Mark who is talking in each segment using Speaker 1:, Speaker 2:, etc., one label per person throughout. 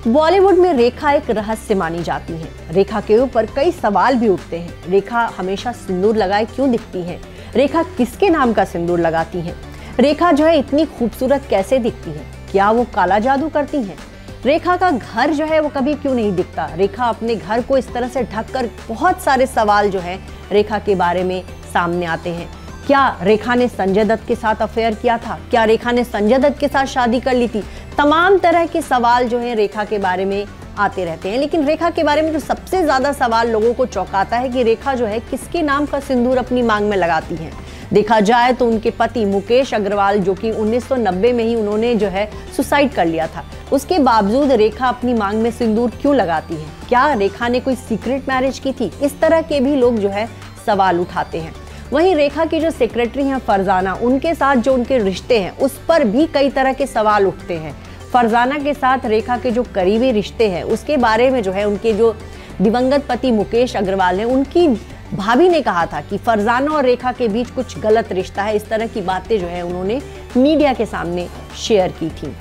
Speaker 1: बॉलीवुड में रेखा एक रहस्य मानी जाती हैं। रेखा के ऊपर कई सवाल भी उठते हैं। रेखा हमेशा सिंदूर लगाए क्यों दिखती हैं? रेखा किसके नाम का सिंदूर लगाती हैं? रेखा जो है इतनी खूबसूरत कैसे दिखती है? क्या वो काला जादू करती हैं? रेखा का घर जो है वो कभी क्यों नहीं दिखता? रेखा अपने घर को इस तरह से ढककर बहुत सारे सवाल जो है रेखा के बारे में सामने आते हैं। क्या रेखा ने संजय दत्त के साथ अफेयर किया था? क्या रेखा ने संजय दत्त के साथ शादी कर ली थी? तमाम तरह के सवाल जो हैं रेखा के बारे में आते रहते हैं। लेकिन रेखा के बारे में जो सबसे ज्यादा सवाल लोगों को चौंकाता है कि रेखा जो है किसके नाम का सिंदूर अपनी मांग में लगाती है। देखा जाए तो उनके पति मुकेश अग्रवाल, जो कि 1990 में ही उन्होंने जो है सुसाइड कर लिया था, उसके बावजूद रेखा अपनी मांग में सिंदूर क्यों लगाती है? क्या रेखा ने कोई सीक्रेट मैरिज की थी? इस तरह के भी लोग जो है सवाल उठाते हैं। वहीं रेखा की जो सेक्रेटरी हैं फरजाना, उनके साथ जो उनके रिश्ते हैं उस पर भी कई तरह के सवाल उठते हैं। फरजाना के साथ रेखा के जो करीबी रिश्ते हैं उसके बारे में जो है उनके जो दिवंगत पति मुकेश अग्रवाल हैं, उनकी भाभी ने कहा था कि फरजाना और रेखा के बीच कुछ गलत रिश्ता है। इस तरह की बातें जो है उन्होंने मीडिया के सामने शेयर की थी।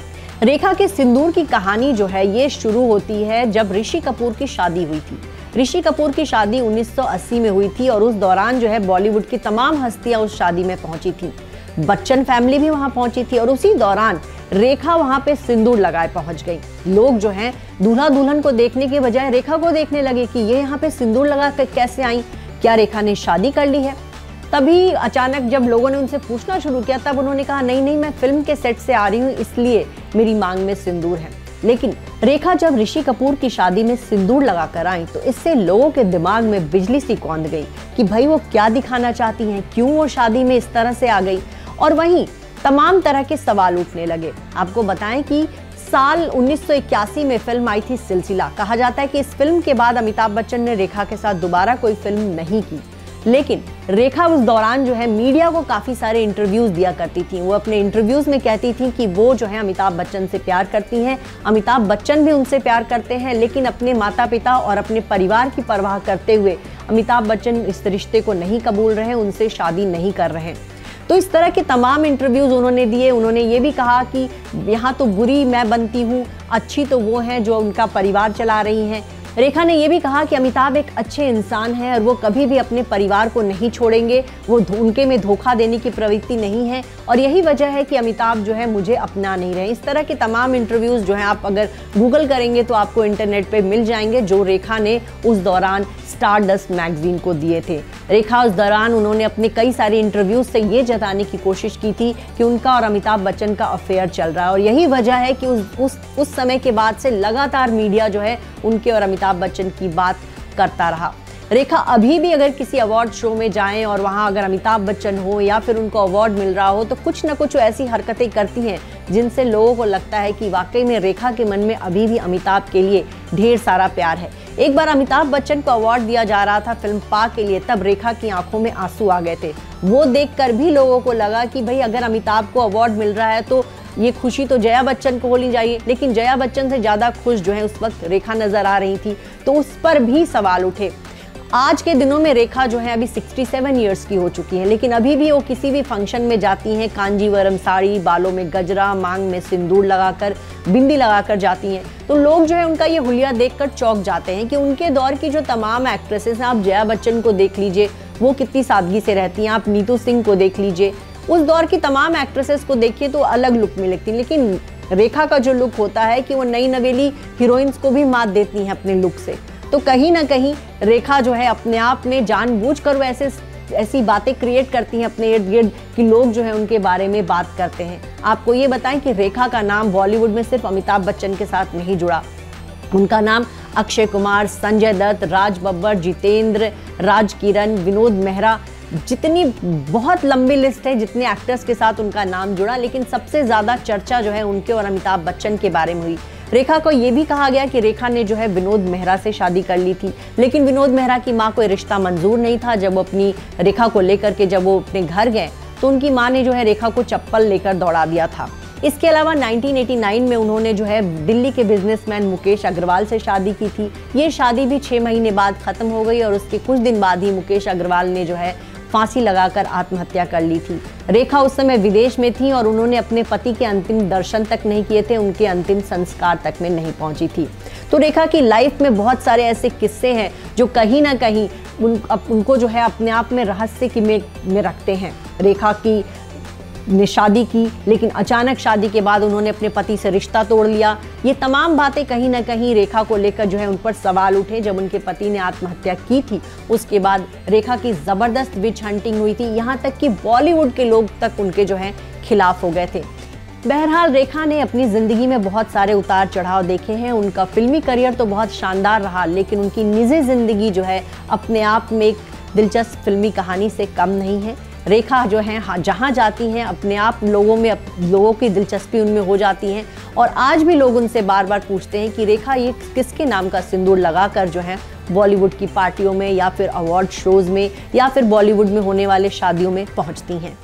Speaker 1: रेखा के सिंदूर की कहानी जो है ये शुरू होती है जब ऋषि कपूर की शादी हुई थी। ऋषि कपूर की शादी 1980 में हुई थी और उस दौरान जो है बॉलीवुड की तमाम हस्तियां उस शादी में पहुंची थी। बच्चन फैमिली भी वहां पहुंची थी और उसी दौरान रेखा वहां पे सिंदूर लगाए पहुंच गई। लोग जो हैं दूल्हा दुल्हन को देखने के बजाय रेखा को देखने लगे कि ये यहाँ पे सिंदूर लगा कर कैसे आई? क्या रेखा ने शादी कर ली है? तभी अचानक जब लोगों ने उनसे पूछना शुरू किया तब उन्होंने कहा नहीं, मैं फिल्म के सेट से आ रही हूँ, इसलिए मेरी मांग में सिंदूर है। लेकिन रेखा जब ऋषि कपूर की शादी में सिंदूर लगाकर आई तो इससे लोगों के दिमाग में बिजली सी कौंध गई कि भाई वो क्या दिखाना चाहती हैं, क्यों वो शादी में इस तरह से आ गई। और वहीं तमाम तरह के सवाल उठने लगे। आपको बताएं कि साल 1981 में फिल्म आई थी सिलसिला। कहा जाता है कि इस फिल्म के बाद अमिताभ बच्चन ने रेखा के साथ दोबारा कोई फिल्म नहीं की। लेकिन रेखा उस दौरान जो है मीडिया को काफी सारे इंटरव्यूज दिया करती थी। वो अपने इंटरव्यूज में कहती थी कि वो जो है अमिताभ बच्चन से प्यार करती हैं, अमिताभ बच्चन भी उनसे प्यार करते हैं, लेकिन अपने माता पिता और अपने परिवार की परवाह करते हुए अमिताभ बच्चन इस रिश्ते को नहीं कबूल रहे, उनसे शादी नहीं कर रहे। तो इस तरह के तमाम इंटरव्यूज उन्होंने दिए। उन्होंने ये भी कहा कि यहाँ तो बुरी मैं बनती हूँ, अच्छी तो वो हैं जो उनका परिवार चला रही हैं। रेखा ने यह भी कहा कि अमिताभ एक अच्छे इंसान हैं और वो कभी भी अपने परिवार को नहीं छोड़ेंगे, वो उनके में धोखा देने की प्रवृत्ति नहीं है और यही वजह है कि अमिताभ जो है मुझे अपना नहीं रहे। इस तरह के तमाम इंटरव्यूज जो हैं आप अगर गूगल करेंगे तो आपको इंटरनेट पे मिल जाएंगे, जो रेखा ने उस दौरान स्टारडस्ट मैगजीन को दिए थे। रेखा उस दौरान उन्होंने अपने कई सारे इंटरव्यूज से ये जताने की कोशिश की थी कि उनका और अमिताभ बच्चन का अफेयर चल रहा है और यही वजह है कि उस समय के बाद से लगातार मीडिया जो है उनके और अमिताभ बच्चन की बात करता रहा। रेखा अभी भी अगर किसी अवार्ड शो में जाएं और वहां अगर अमिताभ बच्चन हो या फिर उनको अवार्ड मिल रहा हो तो कुछ ना कुछ ऐसी हरकतें करती हैं जिनसे लोगों को लगता है कि वाकई में रेखा के मन में अभी भी अमिताभ के लिए ढेर सारा प्यार है। एक बार अमिताभ बच्चन को अवार्ड दिया जा रहा था फिल्म पा के लिए, तब रेखा की आंखों में आंसू आ गए थे। वो देखकर भी लोगों को लगा कि भाई अगर अमिताभ को अवार्ड मिल रहा है तो ये खुशी तो जया बच्चन को होनी चाहिए, लेकिन जया बच्चन से ज्यादा खुश जो है उस वक्त रेखा नजर आ रही थी, तो उस पर भी सवाल उठे। आज के दिनों में रेखा जो है अभी 67 इयर्स की हो चुकी है, लेकिन अभी भी वो किसी भी फंक्शन में जाती हैं कांजीवरम साड़ी, बालों में गजरा, मांग में सिंदूर लगाकर, बिंदी लगाकर जाती हैं। तो लोग जो है उनका ये हुलिया देखकर चौंक जाते हैं कि उनके दौर की जो तमाम एक्ट्रेसेस हैं, आप जया बच्चन को देख लीजिए, वो कितनी सादगी से रहती हैं, आप नीतू सिंह को देख लीजिए, उस दौर की तमाम एक्ट्रेसेस को देखिए तो अलग लुक में लगती, लेकिन रेखा का जो लुक होता है कि वो नई नवेली हीरोइंस को भी मात देती हैं अपने लुक से। तो कहीं ना कहीं रेखा जो है अपने आप में जानबूझकर वो ऐसी बातें क्रिएट करती हैं अपने इर्द गिर्द कि लोग जो है उनके बारे में बात करते हैं। आपको ये बताएं कि रेखा का नाम बॉलीवुड में सिर्फ अमिताभ बच्चन के साथ नहीं जुड़ा, उनका नाम अक्षय कुमार, संजय दत्त, राज बब्बर, जितेंद्र, राज किरण, विनोद मेहरा, जितनी बहुत लंबी लिस्ट है जितने एक्टर्स के साथ उनका नाम जुड़ा, लेकिन सबसे ज्यादा चर्चा जो है उनके और अमिताभ बच्चन के बारे में हुई। रेखा को यह भी कहा गया कि रेखा ने जो है विनोद मेहरा से शादी कर ली थी, लेकिन विनोद मेहरा की मां को रिश्ता मंजूर नहीं था। जब वो अपनी रेखा को लेकर के जब वो अपने घर गए तो उनकी मां ने जो है रेखा को चप्पल लेकर दौड़ा दिया था। इसके अलावा 1989 में उन्होंने जो है दिल्ली के बिजनेसमैन मुकेश अग्रवाल से शादी की थी। ये शादी भी 6 महीने बाद खत्म हो गई और उसके कुछ दिन बाद ही मुकेश अग्रवाल ने जो है फांसी लगाकर आत्महत्या कर ली थी। रेखा उस समय विदेश में थी और उन्होंने अपने पति के अंतिम दर्शन तक नहीं किए थे, उनके अंतिम संस्कार तक में नहीं पहुंची थी। तो रेखा की लाइफ में बहुत सारे ऐसे किस्से हैं जो कहीं ना कहीं उनको जो है अपने आप में रहस्य की में रखते हैं। रेखा की ने शादी की, लेकिन अचानक शादी के बाद उन्होंने अपने पति से रिश्ता तोड़ लिया। ये तमाम बातें कहीं ना कहीं रेखा को लेकर जो है उन पर सवाल उठे। जब उनके पति ने आत्महत्या की थी उसके बाद रेखा की ज़बरदस्त विच हंटिंग हुई थी, यहाँ तक कि बॉलीवुड के लोग तक उनके जो है खिलाफ हो गए थे। बहरहाल रेखा ने अपनी ज़िंदगी में बहुत सारे उतार चढ़ाव देखे हैं। उनका फिल्मी करियर तो बहुत शानदार रहा, लेकिन उनकी निजी ज़िंदगी जो है अपने आप में एक दिलचस्प फिल्मी कहानी से कम नहीं है। रेखा जो है जहाँ जाती हैं अपने आप लोगों की दिलचस्पी उनमें हो जाती है और आज भी लोग उनसे बार बार पूछते हैं कि रेखा ये किसके नाम का सिंदूर लगाकर जो है बॉलीवुड की पार्टियों में या फिर अवार्ड शोज़ में या फिर बॉलीवुड में होने वाले शादियों में पहुँचती हैं।